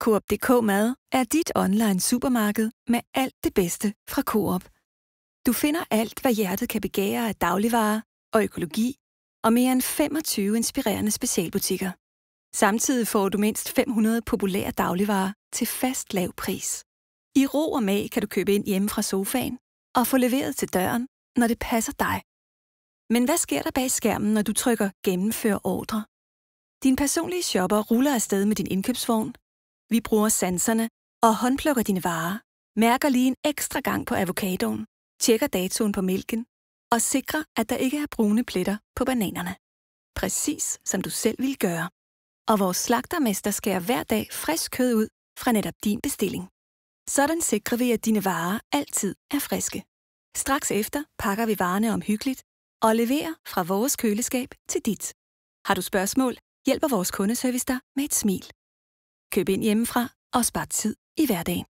Coop.dk Mad er dit online supermarked med alt det bedste fra Coop. Du finder alt, hvad hjertet kan begære af dagligvarer og økologi, og mere end 25 inspirerende specialbutikker. Samtidig får du mindst 500 populære dagligvarer til fast lav pris. I ro og mag kan du købe ind hjemme fra sofaen og få leveret til døren, når det passer dig. Men hvad sker der bag skærmen, når du trykker gennemfør ordre? Din personlige shopper ruller afsted med din indkøbsvogn. Vi bruger sanserne og håndplukker dine varer, mærker lige en ekstra gang på avocadoen, tjekker datoen på mælken og sikrer, at der ikke er brune pletter på bananerne. Præcis som du selv ville gøre. Og vores slagtermester skærer hver dag frisk kød ud fra netop din bestilling. Sådan sikrer vi, at dine varer altid er friske. Straks efter pakker vi varerne omhyggeligt og leverer fra vores køleskab til dit. Har du spørgsmål, hjælper vores kundeservice dig med et smil. Køb ind hjemmefra og spar tid i hverdagen.